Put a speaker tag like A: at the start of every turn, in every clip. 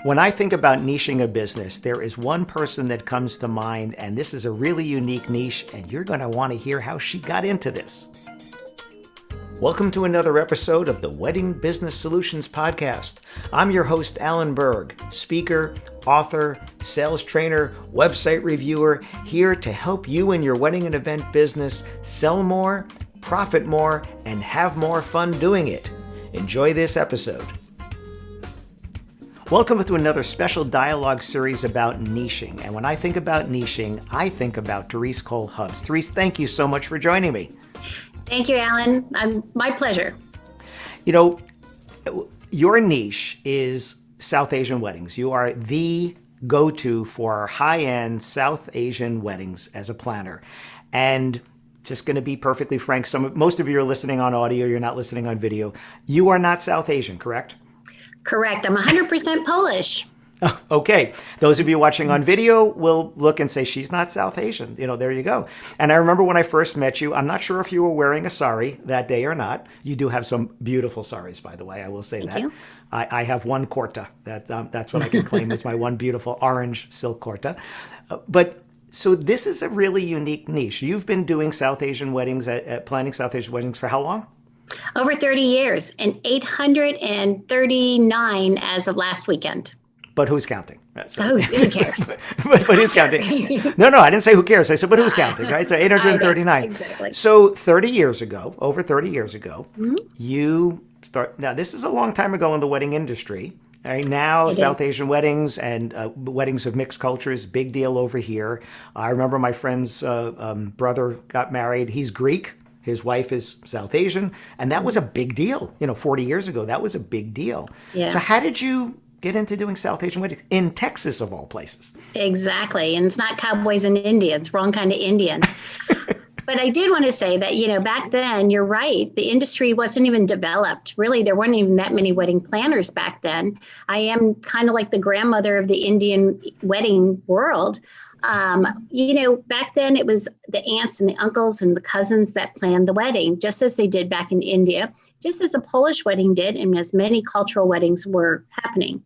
A: When I think about niching a business, there is one person that comes to mind, and this is a really unique niche, and you're going to want to hear how she got into this. Welcome to another episode of the Wedding Business Solutions Podcast. I'm your host, Alan Berg, speaker, author, sales trainer, website reviewer, here to help you in your wedding and event business sell more, profit more, and have more fun doing it. Enjoy this episode. Welcome to another special dialogue series about niching. And when I think about niching, I think about Therese Cole-Hubbs. Therese, thank you so much for joining me.
B: Thank you, Alan. My pleasure.
A: You know, your niche is South Asian weddings. You are the go-to for high-end South Asian weddings as a planner. And just going to be perfectly frank, most of you are listening on audio, you're not listening on video. You are not South Asian, correct?
B: Correct. I'm 100% Polish.
A: Okay. Those of you watching on video will look and say, she's not South Asian. You know, there you go. And I remember when I first met you, I'm not sure if you were wearing a sari that day or not. You do have some beautiful saris, by the way. I will say
B: Thank
A: that.
B: you.
A: I have one kurta. That's what I can claim is my one beautiful orange silk kurta. But so this is a really unique niche. You've been doing South Asian weddings, planning South Asian weddings for how long?
B: Over 30 years and 839 as of last weekend.
A: But who's counting? So,
B: who cares?
A: but who's counting? No, I didn't say who cares. I said, but who's counting, right? So 839.
B: Exactly.
A: So 30 years ago, over 30 years ago,
B: Mm-hmm.
A: you start, now this is a long time ago in the wedding industry. Right now,
B: It
A: South
B: is.
A: Asian weddings and weddings of mixed cultures, big deal over here. I remember my friend's brother got married. He's Greek. His wife is South Asian. And that was a big deal. 40 years ago, that was a big deal.
B: Yeah.
A: So how did you get into doing South Asian weddings in Texas, of all places?
B: Exactly. And it's not cowboys and Indians, wrong kind of Indian. But I did want to say that, back then, you're right, the industry wasn't even developed. Really, there weren't even that many wedding planners back then. I am kind of like the grandmother of the Indian wedding world. Back then it was the aunts and the uncles and the cousins that planned the wedding, just as they did back in India, just as a Polish wedding did, and as many cultural weddings were happening.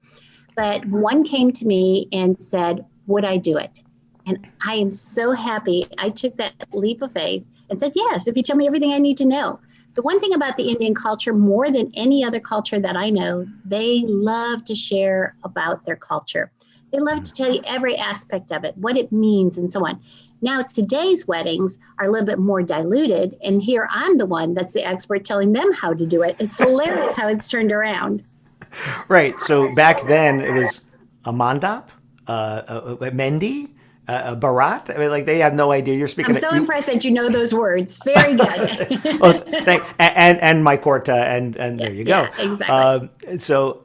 B: But one came to me and said, would I do it? And I am so happy I took that leap of faith and said, yes, if you tell me everything I need to know. The one thing about the Indian culture, more than any other culture that I know, they love to share about their culture. They love to tell you every aspect of it, what it means, and so on. Now, today's weddings are a little bit more diluted, and here I'm the one that's the expert telling them how to do it. It's hilarious how it's turned around.
A: Right. So back then it was a mandap, a mendi, a barat. I mean, like they have no idea. You're speaking.
B: I'm so impressed that you know those words. Very good.
A: Well, and my kurta, and there you go.
B: Yeah, exactly.
A: So,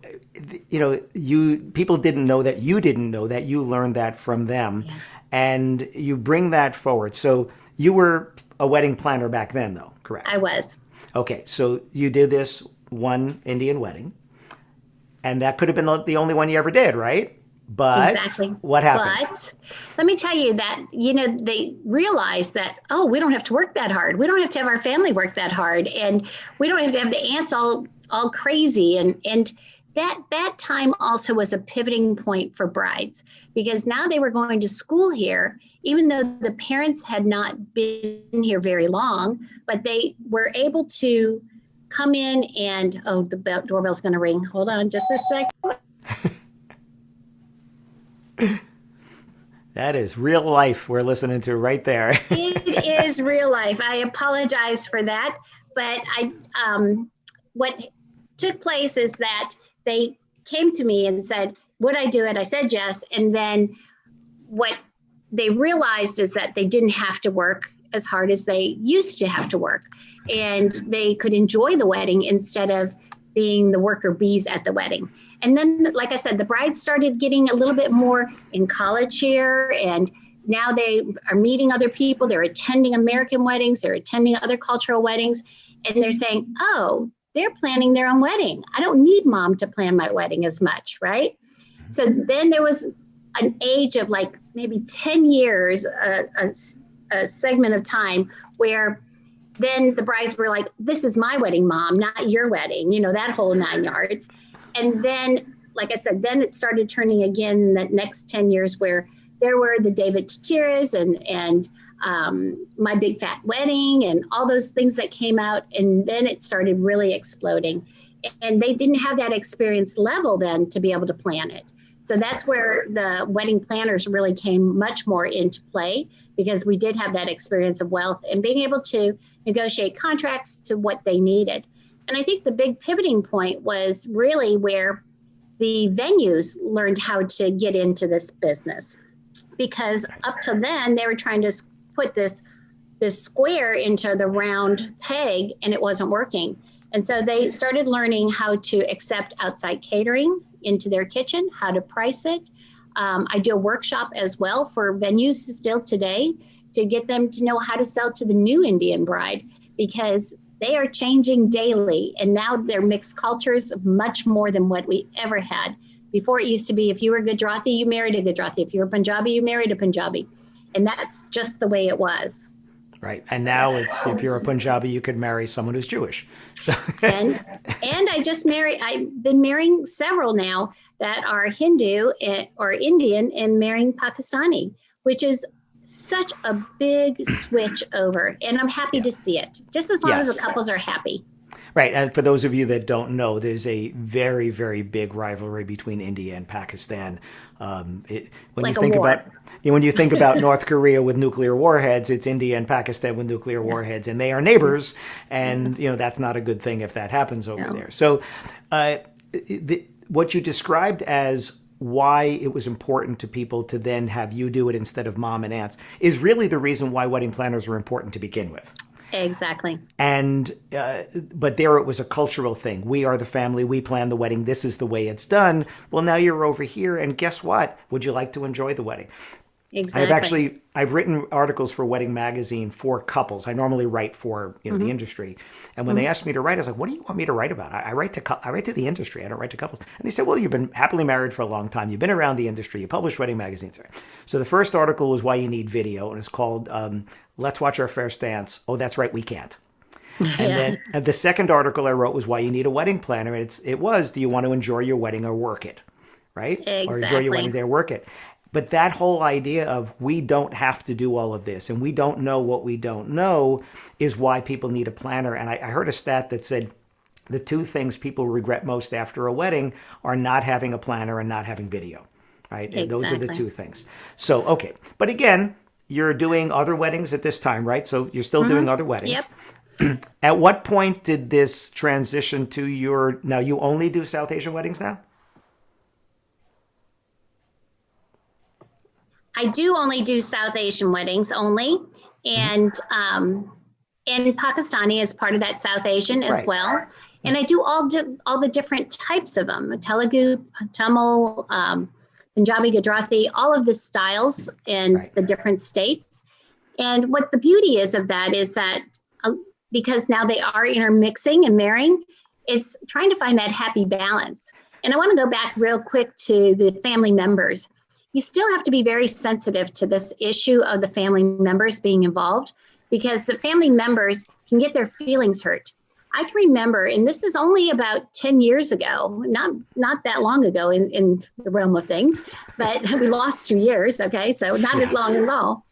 A: people didn't know that. You didn't know that. You learned that from them, and you bring that forward. So you were a wedding planner back then, though, correct?
B: I was.
A: Okay, so you did this one Indian wedding, and that could have been the only one you ever did, right? But
B: Exactly.
A: What happened?
B: But let me tell you that, they realized that, we don't have to work that hard. We don't have to have our family work that hard. And we don't have to have the aunts all crazy. And that time also was a pivoting point for brides, because now they were going to school here, even though the parents had not been here very long, but they were able to come in and, the doorbell's going to ring. Hold on just a second.
A: That is real life we're listening to right there.
B: It is real life. I apologize for that, but what took place is that they came to me and said, would I do it? I said yes. And then what they realized is that they didn't have to work as hard as they used to have to work, and they could enjoy the wedding instead of being the worker bees at the wedding. And then, like I said, the brides started getting a little bit more in college here, and now they are meeting other people. They're attending American weddings. They're attending other cultural weddings. And they're saying, they're planning their own wedding. I don't need mom to plan my wedding as much, right? So then there was an age of like maybe 10 years, a segment of time where then the brides were like, this is my wedding, mom, not your wedding, that whole 9 yards. And then, like I said, then it started turning again in the next 10 years where there were the David Tires and My Big Fat Wedding and all those things that came out. And then it started really exploding. And they didn't have that experience level then to be able to plan it. So that's where the wedding planners really came much more into play, because we did have that experience of wealth and being able to negotiate contracts to what they needed. And I think the big pivoting point was really where the venues learned how to get into this business, because up till then they were trying to put this square into the round peg and it wasn't working. And so they started learning how to accept outside catering into their kitchen, how to price it. I do a workshop as well for venues still today to get them to know how to sell to the new Indian bride, because they are changing daily. And now they're mixed cultures much more than what we ever had. Before, it used to be if you were Gujarati, you married a Gujarati. If you were Punjabi, you married a Punjabi. And that's just the way it was.
A: Right. And now it's, if you're a Punjabi, you could marry someone who's Jewish. So
B: and I've been marrying several now that are Hindu or Indian and marrying Pakistani, which is such a big switch over. And I'm happy to see it, just as long as the couples are happy.
A: Right. And for those of you that don't know, there's a very, very big rivalry between India and Pakistan. When you think about North Korea with nuclear warheads, it's India and Pakistan with nuclear warheads, and they are neighbors. And, that's not a good thing if that happens over there. So what you described as why it was important to people to then have you do it instead of mom and aunts is really the reason why wedding planners were important to begin with.
B: Exactly.
A: And, but there it was a cultural thing. We are the family. We plan the wedding. This is the way it's done. Well, now you're over here. And guess what? Would you like to enjoy the wedding?
B: Exactly.
A: I've written articles for Wedding Magazine for couples. I normally write for, the industry. And when they asked me to write, I was like, what do you want me to write about? I write to the industry. I don't write to couples. And they said, well, you've been happily married for a long time. You've been around the industry. You publish wedding magazines. So the first article was why you need video. And it's called, Let's Watch Our First Dance. Oh, that's right. We can't. And then the second article I wrote was why you need a wedding planner. And it was, do you want to enjoy your wedding or work it? Right?
B: Exactly.
A: Or enjoy your wedding day or work it. But that whole idea of we don't have to do all of this and we don't know what we don't know is why people need a planner. And I heard a stat that said the two things people regret most after a wedding are not having a planner and not having video, right?
B: Exactly.
A: And those are the two things. So, okay. But again, you're doing other weddings at this time, right? So you're still doing other weddings.
B: Yep.
A: At what point did this transition to now you only do South Asian weddings now?
B: I do only do South Asian weddings only, and Pakistani is part of that South Asian as well. And I do all the different types of them: Telugu, Tamil, Punjabi, Gujarati, all of the styles in the different states. And what the beauty is of that is that because now they are intermixing and marrying, it's trying to find that happy balance. And I want to go back real quick to the family members. You still have to be very sensitive to this issue of the family members being involved, because the family members can get their feelings hurt. I can remember, and this is only about 10 years ago, not that long ago in the realm of things, but we lost 2 years, okay? So not as long at all.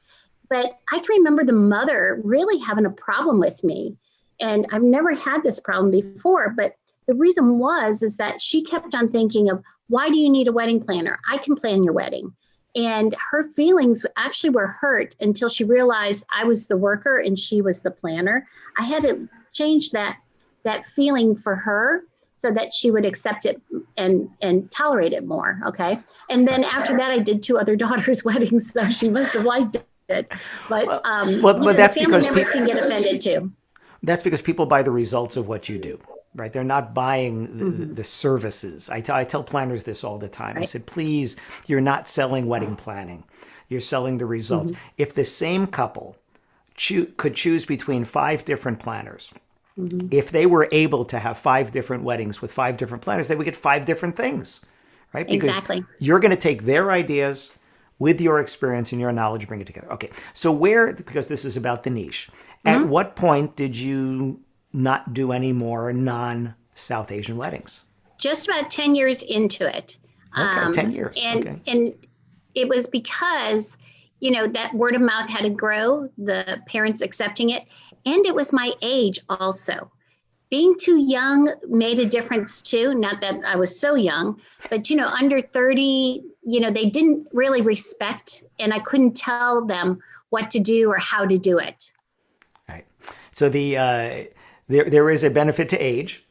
B: But I can remember the mother really having a problem with me. And I've never had this problem before, but the reason is that she kept on thinking of, why do you need a wedding planner? I can plan your wedding. And her feelings actually were hurt until she realized I was the worker and she was the planner. I had to change that feeling for her so that she would accept it and tolerate it more, okay? And then after that, I did 2 other daughters' weddings, so she must have liked it. But,
A: but that's
B: family
A: because
B: members can get offended too.
A: That's because people buy the results of what you do. Right. They're not buying the services. I tell planners this all the time. I said, please, you're not selling wedding planning. You're selling the results. If the same couple could choose between 5 different planners, if they were able to have 5 different weddings with 5 different planners, they would get 5 different things. Right. Because you're going to take their ideas, with your experience and your knowledge, bring it together. Okay. So where, because this is about the niche, at what point did you not do any more non-South Asian weddings?
B: Just about 10 years into it.
A: Okay, 10 years.
B: And it was because, that word of mouth had to grow, the parents accepting it. And it was my age also. Being too young made a difference too. Not that I was so young, but, under 30, they didn't really respect, and I couldn't tell them what to do or how to do it.
A: Right. So there is a benefit to age,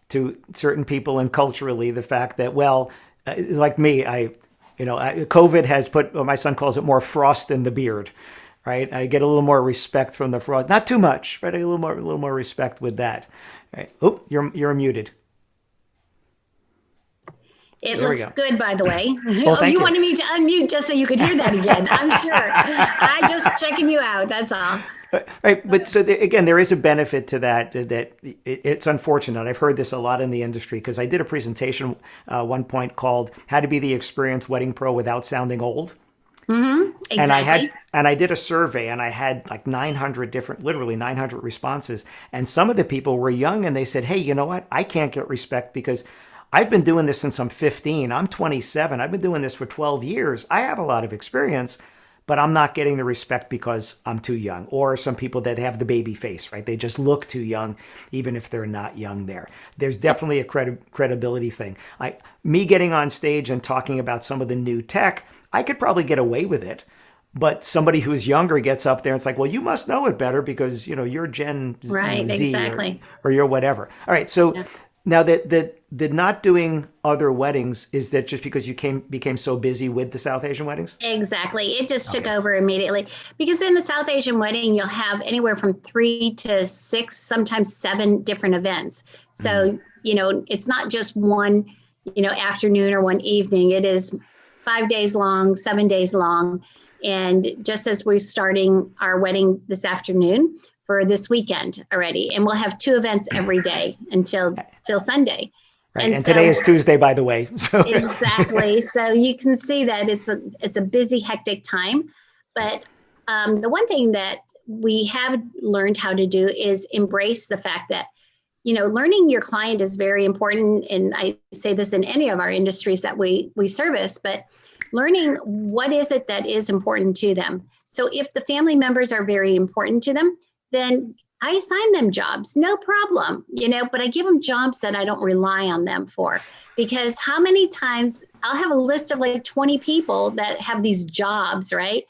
A: to certain people, and culturally, the fact that, like me, COVID has put, my son calls it, more frost in the beard, right? I get a little more respect from the frost, not too much, but a little more respect with that. Right. Oh, you're muted.
B: It looks good, by the way.
A: Well,
B: you wanted me to unmute just so you could hear that again. I'm sure. I'm just checking you out. That's all.
A: Right. But so again, there is a benefit to that it's unfortunate. I've heard this a lot in the industry because I did a presentation one point called "How to Be the Experienced Wedding Pro Without Sounding Old."
B: Mm-hmm. Exactly.
A: And I did a survey, and I had like 900 literally 900 responses. And some of the people were young, and they said, "Hey, you know what? I can't get respect because I've been doing this since I'm 15. I'm 27. I've been doing this for 12 years. I have a lot of experience, but I'm not getting the respect because I'm too young." Or some people that have the baby face, right? They just look too young, even if they're not young there. There's definitely a credibility thing. Me getting on stage and talking about some of the new tech, I could probably get away with it. But somebody who's younger gets up there and it's like, well, you must know it better because, you're Gen
B: right,
A: Z
B: exactly.
A: or you're whatever. All right. So now the not doing other weddings, is that just because you became so busy with the South Asian weddings?
B: Exactly. It just took over immediately, because in the South Asian wedding, you'll have anywhere from 3 to 6, sometimes 7 different events. So, it's not just one, afternoon or one evening. It is 5 days long, 7 days long. And just as we're starting our wedding this afternoon for this weekend already, and we'll have 2 events every day until Sunday.
A: Right. And so, today is Tuesday, by the way. So
B: exactly. So you can see that it's a busy, hectic time. But the one thing that we have learned how to do is embrace the fact that, learning your client is very important. And I say this in any of our industries that we service, but learning what is it that is important to them. So if the family members are very important to them, then I assign them jobs, no problem, but I give them jobs that I don't rely on them for, because how many times I'll have a list of like 20 people that have these jobs, right?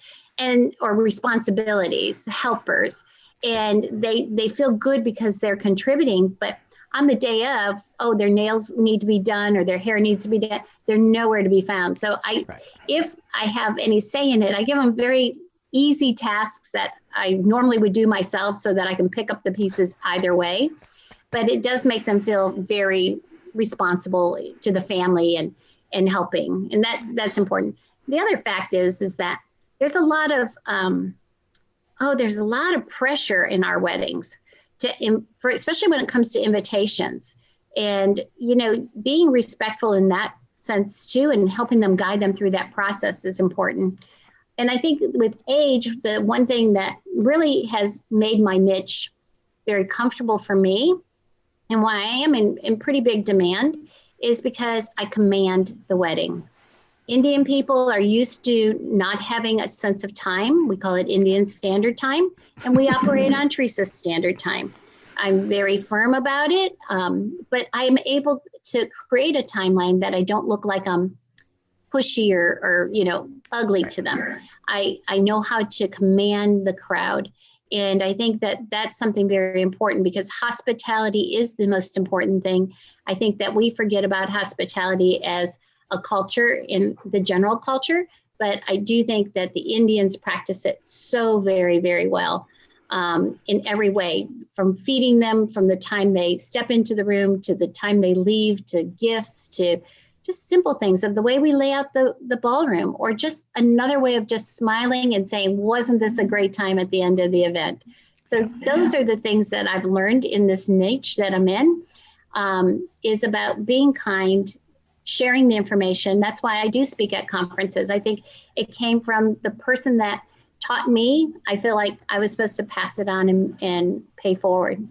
B: Or responsibilities, helpers, and they feel good because they're contributing, but on the day of, their nails need to be done or their hair needs to be done, they're nowhere to be found. So if I have any say in it, I give them very easy tasks that I normally would do myself so that I can pick up the pieces either way. But it does make them feel very responsible to the family and helping. And that's important. The other fact is that there's a lot of pressure in our weddings especially when it comes to invitations, and being respectful in that sense too, and helping them, guide them through that process is important. And I think with age, the one thing that really has made my niche very comfortable for me, and why I am in pretty big demand, is because I command the wedding. Indian people are used to not having a sense of time. We call it Indian Standard Time, and we operate on Teresa Standard Time. I'm very firm about it, but I'm able to create a timeline that I don't look like I'm pushy or ugly to them. I know how to command the crowd. And I think that that's something very important, because hospitality is the most important thing. I think that we forget about hospitality as a culture in the general culture, but I do think that the Indians practice it so very, very well in every way, from feeding them from the time they step into the room to the time they leave, to gifts, to just simple things of the way we lay out the ballroom, or just another way of just smiling and saying, wasn't this a great time at the end of the event? So those are the things that I've learned in this niche that I'm in, is about being kind, sharing the information. That's why I do speak at conferences. I think it came from the person that taught me. I feel like I was supposed to pass it on and pay forward.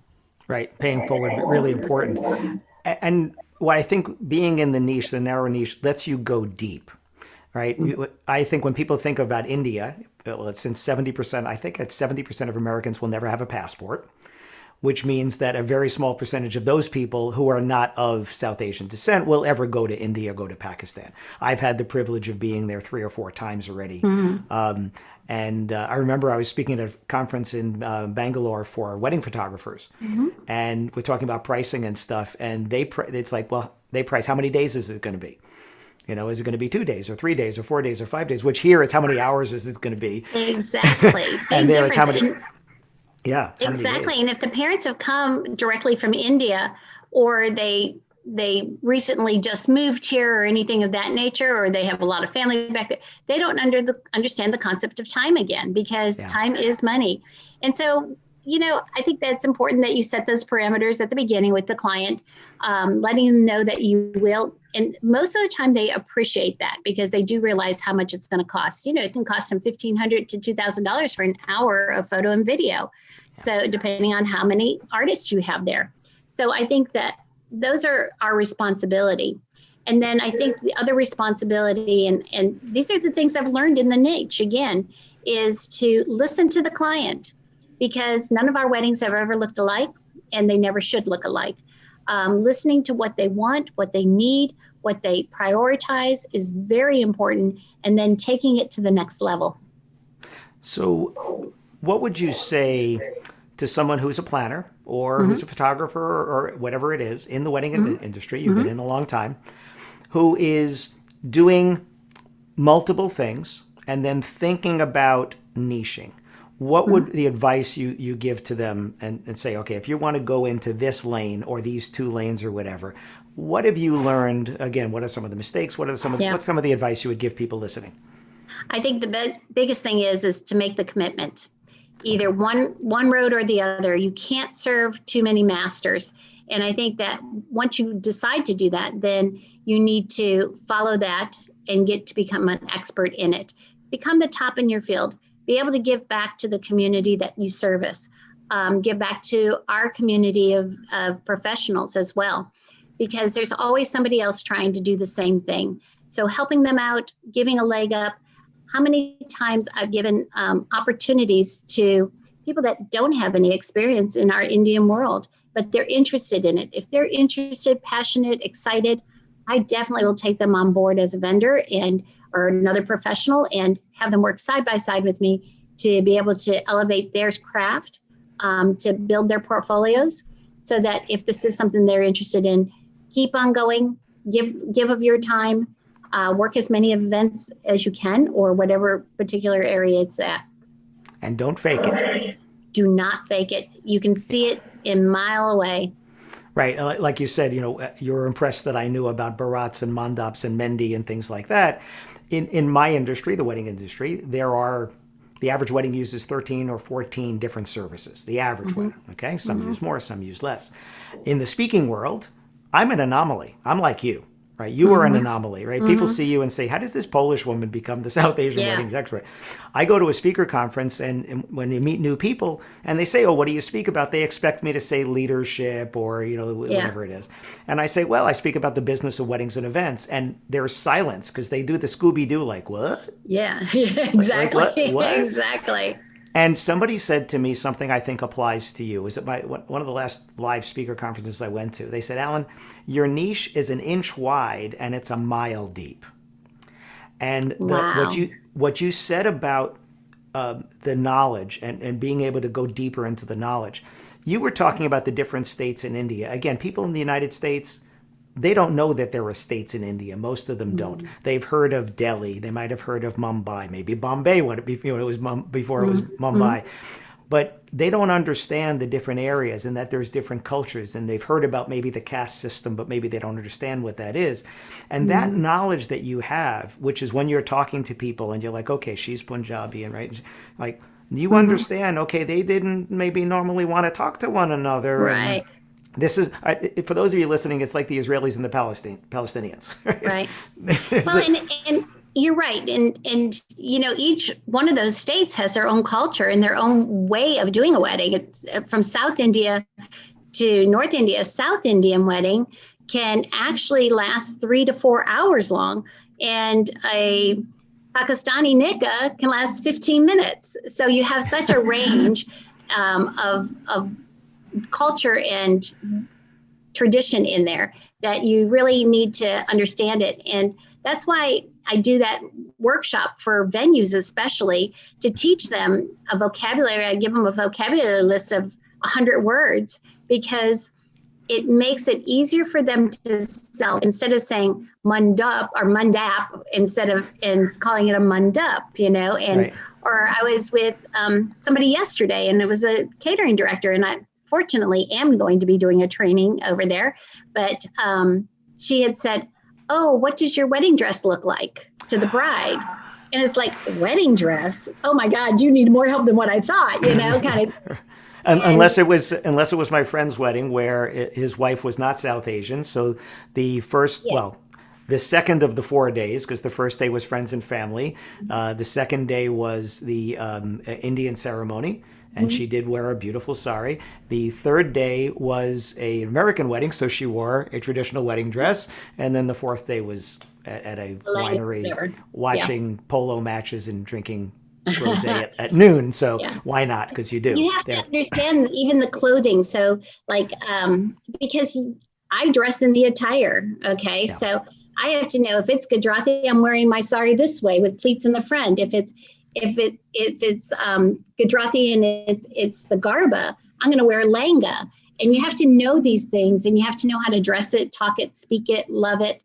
A: Right. Paying forward, really important. And what I think being in the niche, the narrow niche, lets you go deep, right? I think when people think about India, well, since 70%, I think it's 70% of Americans will never have a passport, which means that a very small percentage of those people who are not of South Asian descent will ever go to India or go to Pakistan. I've had the privilege of being there 3 or 4 times already. And I remember I was speaking at a conference in Bangalore for wedding photographers, and we're talking about pricing and stuff. And it's like, well, they price, how many days is it going to be? You know, is it going to be 2 days or 3 days or 4 days or 5 days? Which here it's how many hours is it going to be?
B: Exactly.
A: And there it's how many. Yeah,
B: exactly. And if the parents have come directly from India, or they recently just moved here or anything of that nature, or they have a lot of family back there, they don't understand the concept of time again, because time is money. And so, you know, I think that's important that you set those parameters at the beginning with the client, letting them know that you will. And most of the time they appreciate that, because they do realize how much it's going to cost. You know, it can cost them $1,500 to $2,000 for an hour of photo and video. So depending on how many artists you have there. So I think that those are our responsibility. And then I think the other responsibility, and these are the things I've learned in the niche again, is to listen to the client, because none of our weddings have ever looked alike, and they never should look alike. Listening to what they want, what they need, what they prioritize is very important, and then taking it to the next level.
A: So what would you say to someone who's a planner or who's a photographer or whatever it is in the wedding industry, you've been in a long time, who is doing multiple things and then thinking about niching? What would the advice you give to them and say, okay, if you want to go into this lane or these 2 lanes or whatever, what have you learned? Again, what are some of the mistakes? What's some of the advice you would give people listening?
B: I think the biggest thing is to make the commitment, either one road or the other. You can't serve too many masters. And I think that once you decide to do that, then you need to follow that and get to become an expert in it. Become the top in your field. Be able to give back to the community that you service. Give back to our community of professionals as well, because there's always somebody else trying to do the same thing. So helping them out, giving a leg up. How many times I've given opportunities to people that don't have any experience in our Indian world, but they're interested in it. If they're interested, passionate, excited, I definitely will take them on board as a vendor or another professional, and have them work side by side with me to be able to elevate their craft, to build their portfolios, so that if this is something they're interested in, keep on going, give of your time, work as many events as you can, or whatever particular area it's at.
A: And don't fake it.
B: Do not fake it. You can see it a mile away.
A: Right. Like you said, you know, you were impressed that I knew about barats and mandaps and mendi and things like that. In my industry, the wedding industry, the average wedding uses 13 or 14 different services, the average wedding. Okay. Some use more, some use less. In the speaking world, I'm an anomaly. I'm like you. Right, you are an anomaly, right? People see you and say, how does this Polish woman become the South Asian weddings expert? I go to a speaker conference, and when you meet new people and they say, oh, what do you speak about? They expect me to say leadership or, you know, whatever it is. And I say, well, I speak about the business of weddings and events. And there's silence because they do the Scooby-Doo, like, what?
B: Yeah, exactly.
A: Like, what?
B: Exactly.
A: And somebody said to me something I think applies to you. Is it one of the last live speaker conferences I went to? They said, Alan, your niche is an inch wide and it's a mile deep. And what you said about the knowledge and being able to go deeper into the knowledge, you were talking about the different states in India. Again, people in the United States, they don't know that there are states in India. Most of them don't. They've heard of Delhi. They might have heard of Mumbai. Maybe Bombay, it was before it was Mumbai. But they don't understand the different areas and that there's different cultures. And they've heard about maybe the caste system, but maybe they don't understand what that is. And that knowledge that you have, which is when you're talking to people and you're like, okay, she's Punjabi, and right, like you understand, okay, they didn't maybe normally want to talk to one another.
B: Right.
A: This is, for those of you listening, it's like the Israelis and the Palestinians.
B: Right. Well, and you're right. And, each one of those states has their own culture and their own way of doing a wedding. It's from South India to North India. A South Indian wedding can actually last 3 to 4 hours long. And a Pakistani nikah can last 15 minutes. So you have such a range of culture and tradition in there that you really need to understand it. And that's why I do that workshop for venues, especially to teach them a vocabulary. I give them a vocabulary list of 100 words because it makes it easier for them to sell. Instead of saying mundup or mundap, and calling it a mundup, and right. Or I was with somebody yesterday, and it was a catering director, and I fortunately am going to be doing a training over there. But she had said, "Oh, what does your wedding dress look like to the bride?" And it's like, wedding dress? Oh my God, you need more help than what I thought, kind of.
A: Unless it was my friend's wedding where his wife was not South Asian. So the second of the 4 days, because the first day was friends and family. The second day was the Indian ceremony, and she did wear a beautiful sari. The third day was an American wedding, so she wore a traditional wedding dress. And then the fourth day was at a winery watching polo matches and drinking rosé at noon. So why not? Because you do.
B: You have to understand even the clothing. So because I dress in the attire. Okay. Yeah. So I have to know if it's Gujarati, I'm wearing my sari this way with pleats in the front. If it's Gujarati and it's the garba, I'm going to wear langa. And you have to know these things, and you have to know how to dress it, talk it, speak it, love it,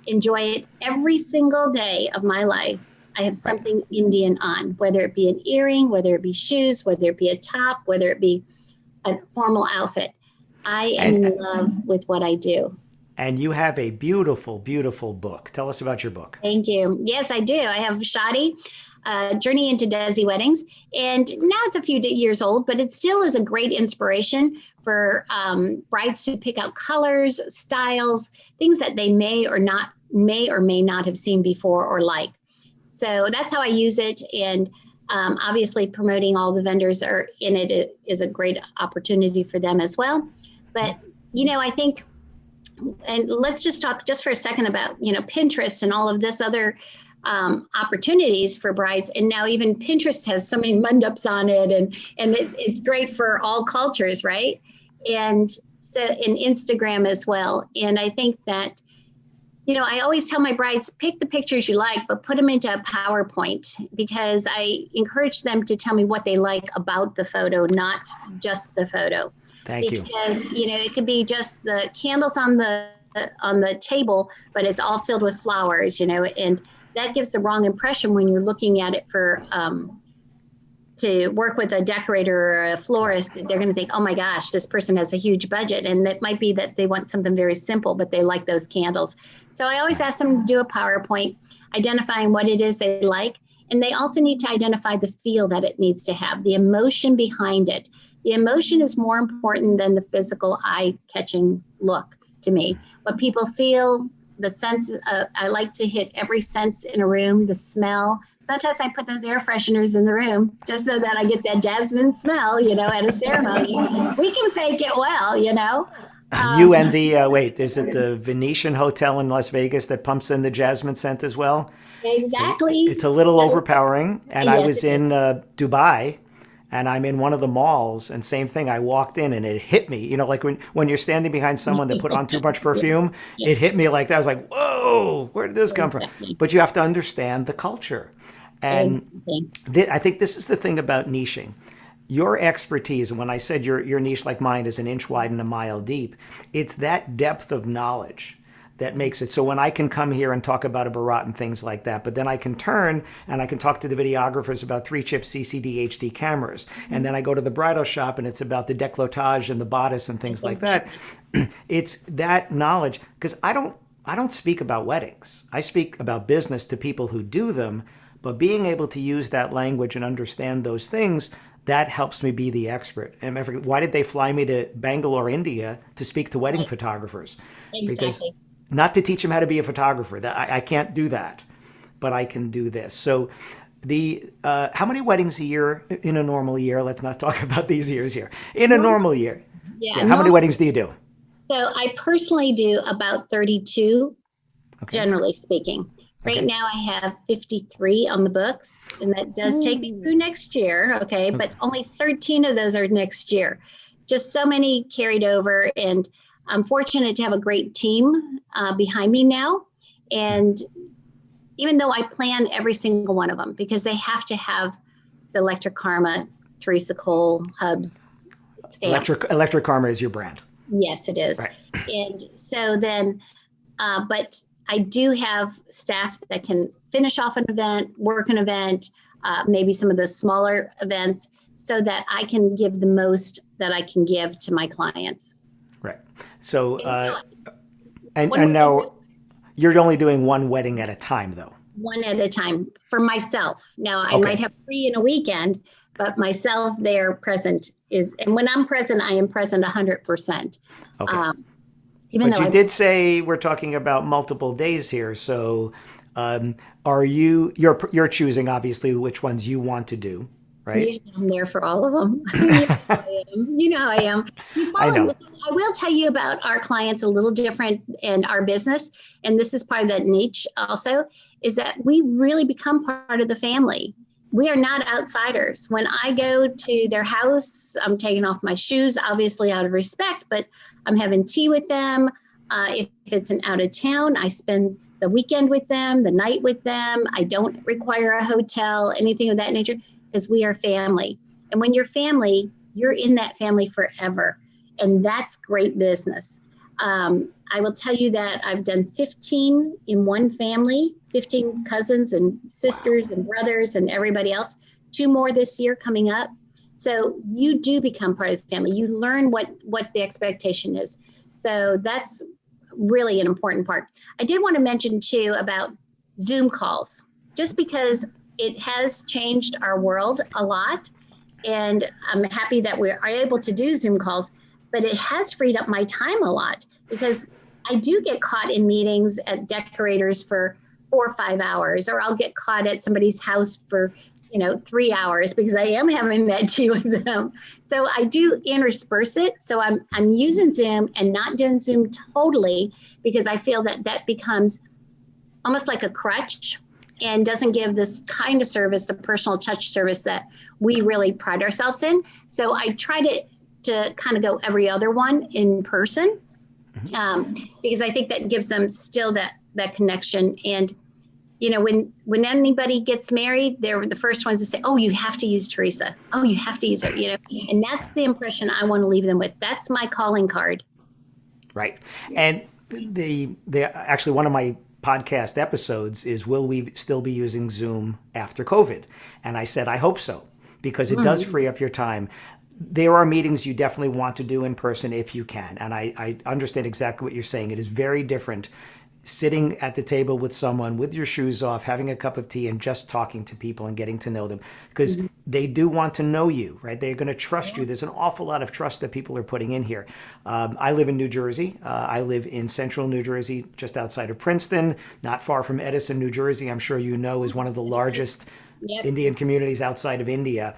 B: enjoy it. Every single day of my life, I have something Indian on, whether it be an earring, whether it be shoes, whether it be a top, whether it be a formal outfit. I am in love with what I do.
A: And you have a beautiful, beautiful book. Tell us about your book.
B: Thank you. Yes, I do. I have Shadi, Journey into Desi Weddings. And now it's a few years old, but it still is a great inspiration for brides to pick out colors, styles, things that they may or may not have seen before or like. So that's how I use it. And obviously promoting all the vendors are in it is a great opportunity for them as well. But, I think, and let's just talk just for a second about, Pinterest and all of this other opportunities for brides. And now even Pinterest has so many mundups on it, and it's great for all cultures, right? And so in Instagram as well. And I think that, I always tell my brides, pick the pictures you like, but put them into a PowerPoint, because I encourage them to tell me what they like about the photo, not just the photo.
A: Thank you.
B: Because, it could be just the candles on the table, but it's all filled with flowers, and that gives the wrong impression when you're looking at it for to work with a decorator or a florist. They're going to think, oh my gosh, this person has a huge budget. And it might be that they want something very simple, but they like those candles. So I always ask them to do a PowerPoint identifying what it is they like. And they also need to identify the feel that it needs to have, the emotion behind it. The emotion is more important than the physical eye-catching look to me. What people feel, the sense, I like to hit every sense in a room, the smell. Sometimes I put those air fresheners in the room just so that I get that jasmine smell, at a ceremony. We can fake it well,
A: You and is it the Venetian Hotel in Las Vegas that pumps in the jasmine scent as well?
B: Exactly.
A: It's a little overpowering. And yes, I was in Dubai, and I'm in one of the malls, and same thing. I walked in and it hit me, like when you're standing behind someone that put on too much perfume, it hit me like that. I was like, whoa, where did this come from? But you have to understand the culture. And I think this is the thing about niching. Your expertise, and when I said your niche like mine is an inch wide and a mile deep, it's that depth of knowledge that makes it so when I can come here and talk about a barat and things like that, but then I can turn and I can talk to the videographers about 3-chip CCD HD cameras. And then I go to the bridal shop and it's about the décolletage and the bodice and things like that. It's that knowledge, because I don't speak about weddings. I speak about business to people who do them, but being able to use that language and understand those things, that helps me be the expert. And why did they fly me to Bangalore, India to speak to wedding photographers? Because
B: Exactly.
A: not to teach them how to be a photographer. I can't do that, but I can do this. So how many weddings a year in a normal year? Let's not talk about these years here. In a normal year.
B: Yeah,
A: Yeah. How many weddings do you do?
B: so I personally do about 32,
A: Okay.
B: generally speaking. Right
A: Okay.
B: now I have 53 on the books, and that does take me through next year. Okay. But only 13 of those are next year. Just so many carried over. And I'm fortunate to have a great team behind me now. And even though I plan every single one of them, because they have to have the Electric Karma, Therese Cole-Hubbs stamp.
A: Electric Karma is your brand.
B: Yes, it is.
A: Right.
B: And so then, but I do have staff that can finish off an event, work an event, maybe some of the smaller events, so that I can give the most that I can give to my clients.
A: Right. So,
B: One
A: and now you're only doing one wedding at a time, though.
B: One at a time for myself. Now I
A: Okay.
B: might have 3 in a weekend, but myself there present and when I'm present, I am present 100%.
A: Okay.
B: Even
A: But
B: though
A: you did say we're talking about multiple days here. So, are you're choosing obviously which ones you want to do, right?
B: usually I'm there for all of them. You know how I am. You know how I am.
A: I know.
B: I will tell you about our clients a little different in our business, and this is part of that niche also, is that we really become part of the family. We are not outsiders. When I go to their house, I'm taking off my shoes, obviously out of respect, but I'm having tea with them. If it's an out of town, I spend the weekend with them, the night with them. I don't require a hotel, anything of that nature, because we are family. And when you're family, you're in that family forever. And that's great business. I will tell you that I've done 15 in one family, 15 cousins and sisters and brothers and everybody else. 2 more this year coming up. So you do become part of the family. You learn what the expectation is. So that's really an important part. I did want to mention too about Zoom calls, just because it has changed our world a lot. And I'm happy that we are able to do Zoom calls, but it has freed up my time a lot, because I do get caught in meetings at decorators for 4 or 5 hours, or I'll get caught at somebody's house for 3 hours because I am having that tea with them. So I do intersperse it. So I'm using Zoom and not doing Zoom totally, because I feel that becomes almost like a crutch and doesn't give this kind of service, the personal touch service that we really pride ourselves in. So I try to kind of go every other one in person, because I think that gives them still that connection. And when anybody gets married, they're the first ones to say, "Oh, you have to use Teresa. Oh, you have to use her." And that's the impression I want to leave them with. That's my calling card.
A: Right. And the actually one of my podcast episodes is, will we still be using Zoom after COVID? And I said, I hope so, because it does free up your time. There are meetings you definitely want to do in person if you can. And I understand exactly what you're saying. It is very different sitting at the table with someone with your shoes off, having a cup of tea and just talking to people and getting to know them, because they do want to know you, right? They're going to trust you. There's an awful lot of trust that people are putting in here. I live in New Jersey. I live in central New Jersey, just outside of Princeton, not far from Edison, New Jersey. I'm sure you know is one of the largest Indian communities outside of India.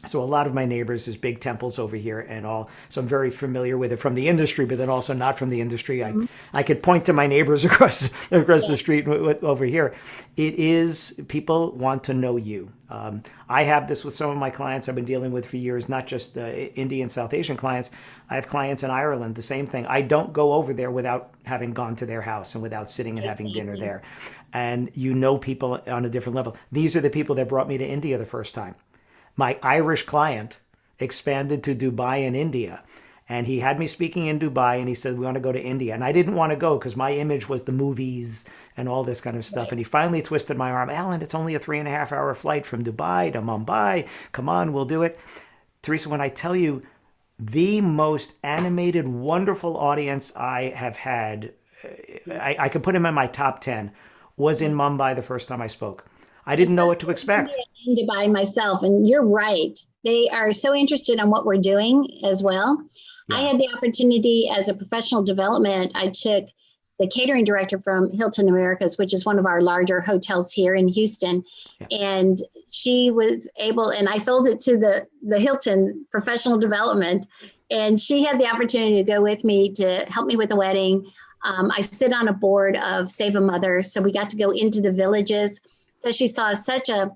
A: So a lot of my neighbors, there's big temples over here and all. So I'm very familiar with it from the industry, but then also not from the industry. I could point to my neighbors across the street over here. It is, people want to know you. I have this with some of my clients I've been dealing with for years, not just Indian, South Asian clients. I have clients in Ireland, the same thing. I don't go over there without having gone to their house and without sitting and having dinner there. And people on a different level. These are the people that brought me to India the first time. My Irish client expanded to Dubai and India, and he had me speaking in Dubai, and he said, we want to go to India. And I didn't want to go because my image was the movies and all this kind of stuff. Right. And he finally twisted my arm. Alan, it's only a 3.5-hour flight from Dubai to Mumbai. Come on, we'll do it. Teresa, when I tell you, the most animated, wonderful audience I have had, I could put him in my top 10, was in Mumbai the first time I spoke. I didn't know what to expect.
B: To buy myself, and you're right. They are so interested in what we're doing as well. I
A: Yeah.
B: had the opportunity as a professional development. I took the catering director from Hilton Americas, which is one of our larger hotels here in Houston,
A: Yeah.
B: and she was able, and I sold it to the Hilton professional development, and she had the opportunity to go with me to help me with the wedding. I sit on a board of Save a Mother, so we got to go into the villages. So she saw such a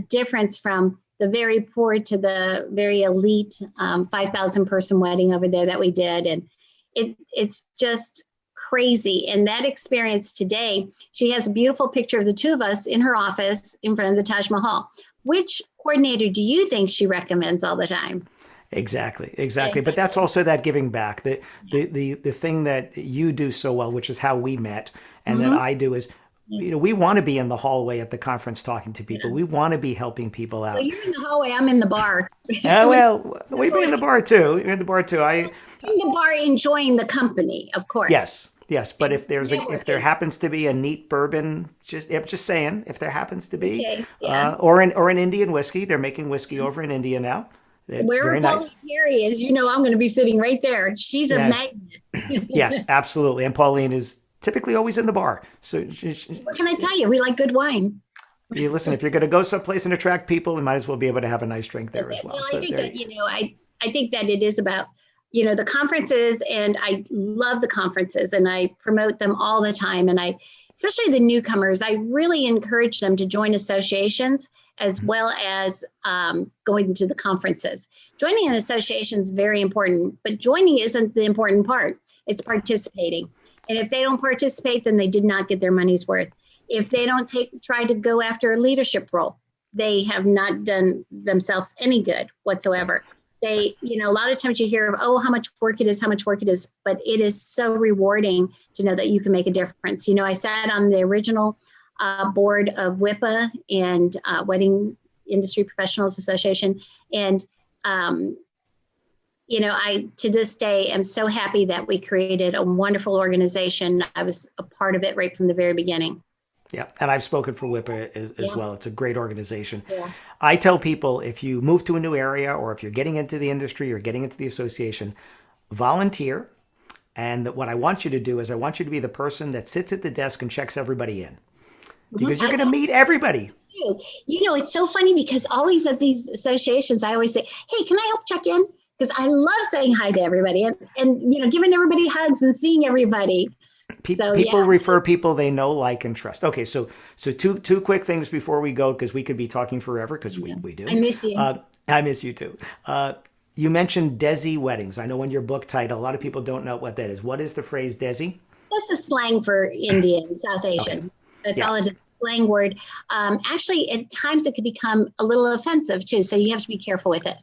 B: difference from the very poor to the very elite 5,000 person wedding over there that we did. And it's just crazy. And that experience today, she has a beautiful picture of the two of us in her office in front of the Taj Mahal. Which coordinator do you think she recommends all the time?
A: Exactly. But that's also that giving back. The thing that you do so well, which is how we met, and that I do is, we want to be in the hallway at the conference talking to people. We want to be helping people
B: Well,
A: out.
B: you're in the hallway, I'm in the bar.
A: Well, we be in the bar too. You're in the bar too.
B: In the bar enjoying the company, of course.
A: Yes. But if there
B: Networking.
A: happens to be a neat bourbon, just saying, if there happens to be,
B: Okay, yeah.
A: or an Indian whiskey, they're making whiskey over in India now.
B: Wherever
A: Very nice.
B: Pauline Carey is, I'm going to be sitting right there. She's a
A: Yeah.
B: magnet.
A: Yes, absolutely. And Pauline is typically always in the bar. So
B: What can I tell you? We like good wine.
A: you listen, if you're going to go someplace and attract people, you might as well be able to have a nice drink there as well.
B: Well,
A: So
B: I think
A: there,
B: that, I think that it is about, the conferences, and I love the conferences and I promote them all the time. And especially the newcomers, I really encourage them to join associations as well as going to the conferences. Joining an association is very important, but joining isn't the important part. It's participating. And if they don't participate, then they did not get their money's worth. If they don't try to go after a leadership role, they have not done themselves any good whatsoever. A lot of times you hear of, how much work it is, but it is so rewarding to know that you can make a difference. I sat on the original board of WIPA and Wedding Industry Professionals Association. And, I, to this day, am so happy that we created a wonderful organization. I was a part of it right from the very beginning.
A: Yeah, and I've spoken for WIPA as well. It's a great organization.
B: Yeah.
A: I tell people, if you move to a new area or if you're getting into the industry or getting into the association, volunteer. And what I want you to do is I want you to be the person that sits at the desk and checks everybody in. Because you're going to meet everybody.
B: It's so funny because always at these associations, I always say, hey, can I help check in? Because I love saying hi to everybody and giving everybody hugs and seeing everybody.
A: People refer people they know, like, and trust. Okay, so two quick things before we go, because we could be talking forever, because we do.
B: I miss you.
A: I miss you too. You mentioned Desi weddings. I know in your book title, a lot of people don't know what that is. What is the phrase Desi?
B: That's a slang for Indian, South Asian. Okay. That's all it is. Slang word. Actually, at times it could become a little offensive too, so you have to be careful with it.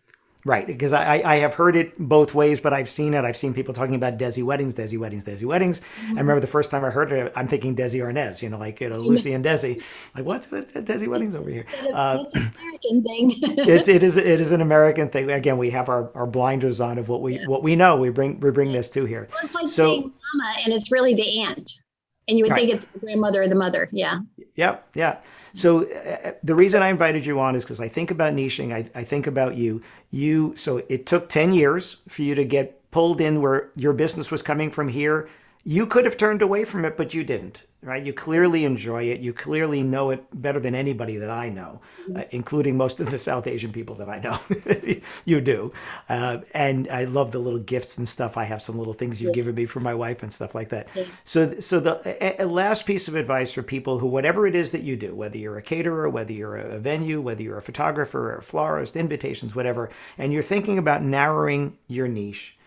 A: Right, because I have heard it both ways, but I've seen it. I've seen people talking about Desi weddings. I remember the first time I heard it, I'm thinking Desi Arnaz, Lucy and Desi. Like, what's Desi weddings over here?
B: It's an American thing.
A: it is an American thing. Again, we have our blinders on of what we know. We bring this to here.
B: Well, it's like saying mama, and it's really the aunt, and you would think it's the grandmother or the mother. Yeah.
A: Yep. Yeah. So the reason I invited you on is because I think about niching. I think about you. So it took 10 years for you to get pulled in where your business was coming from here. You could have turned away from it, but you didn't, right? You clearly enjoy it. You clearly know it better than anybody that I know, including most of the South Asian people that I know. You do. And I love the little gifts and stuff. I have some little things you've given me for my wife and stuff like that. So the last piece of advice for people who, whatever it is that you do, whether you're a caterer, whether you're a venue, whether you're a photographer or a florist, invitations, whatever, and you're thinking about narrowing your niche,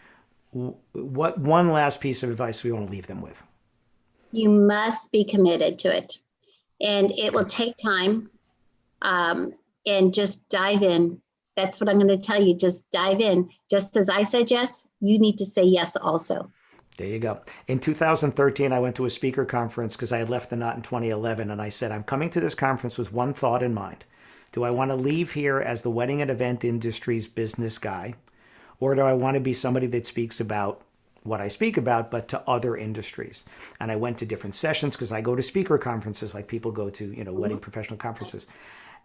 A: what one last piece of advice we want to leave them with?
B: You must be committed to it, and it will take time, and just dive in. That's what I'm going to tell you. Just dive in. Just as I said yes, you need to say yes also.
A: There you go. In 2013, I went to a speaker conference because I had left the Knot in 2011, and I said, I'm coming to this conference with one thought in mind. Do I want to leave here as the wedding and event industry's business guy? Or do I want to be somebody that speaks about what I speak about, but to other industries. And I went to different sessions because I go to speaker conferences like people go to, wedding professional conferences.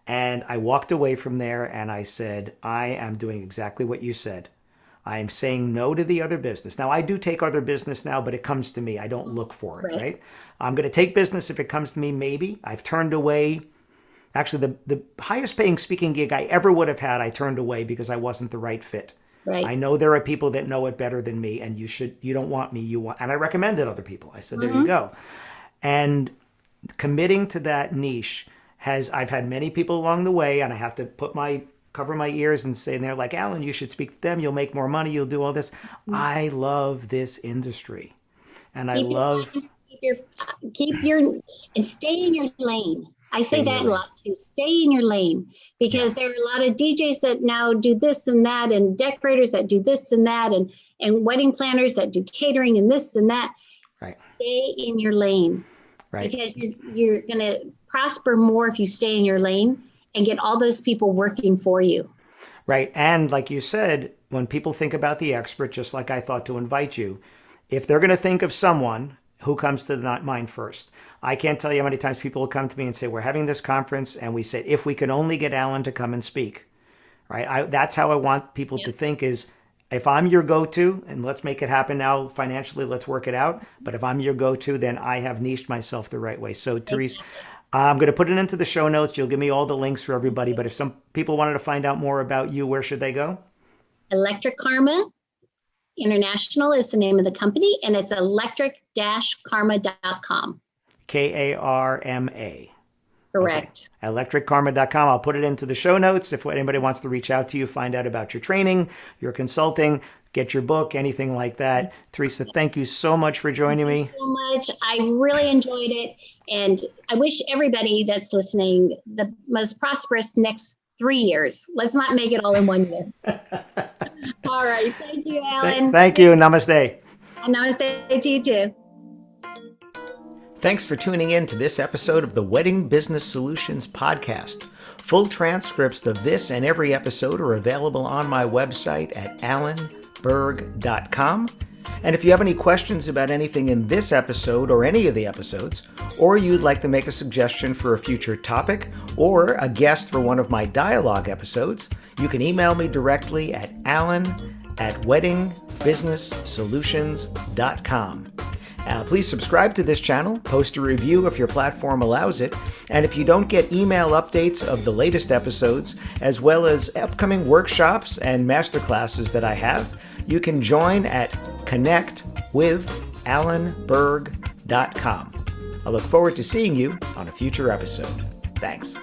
A: And I walked away from there and I said, I am doing exactly what you said. I am saying no to the other business. Now, I do take other business now, but it comes to me. I don't look for it, right? I'm going to take business if it comes to me, maybe. I've turned away. Actually, the highest paying speaking gig I ever would have had, I turned away because I wasn't the right fit.
B: Right.
A: I know there are people that know it better than me, and you don't want me, and I recommended other people. I said, there you go. And committing to that niche I've had many people along the way, and I have to cover my ears and say, and they're like, Alan, you should speak to them. You'll make more money. You'll do all this. I love this industry. And
B: and stay in your lane. I say that a lot too. Stay in your lane, because there are a lot of DJs that now do this and that, and decorators that do this and that, and wedding planners that do catering and this and that.
A: Right.
B: Stay in your lane, because you're going to prosper more if you stay in your lane and get all those people working for you.
A: Right. And like you said, when people think about the expert, just like I thought to invite you, if they're going to think of someone, who comes to mind first? I can't tell you how many times people will come to me and say, we're having this conference, and we said, if we can only get Alan to come and speak, right? That's how I want people to think is, if I'm your go-to, and let's make it happen now financially, let's work it out. But if I'm your go-to, then I have niched myself the right way. So Therese, I'm going to put it into the show notes. You'll give me all the links for everybody. But if some people wanted to find out more about you, where should they go?
B: Electric Karma International is the name of the company, and it's electric-karma.com.
A: Karma.
B: Correct.
A: Okay. Electrickarma.com. I'll put it into the show notes. If anybody wants to reach out to you, find out about your training, your consulting, get your book, anything like that. Therese, thank you so much for joining me.
B: Thank you so much. I really enjoyed it. And I wish everybody that's listening the most prosperous next 3 years. Let's not make it all in 1 year. All right. Thank you, Alan.
A: Thank you. Namaste.
B: And namaste to you too.
A: Thanks for tuning in to this episode of the Wedding Business Solutions Podcast. Full transcripts of this and every episode are available on my website at alanberg.com. And if you have any questions about anything in this episode or any of the episodes, or you'd like to make a suggestion for a future topic or a guest for one of my dialogue episodes, you can email me directly at alan@weddingbusinesssolutions.com. Please subscribe to this channel, post a review if your platform allows it, and if you don't get email updates of the latest episodes, as well as upcoming workshops and masterclasses that I have, you can join at connectwithalanberg.com. I look forward to seeing you on a future episode. Thanks.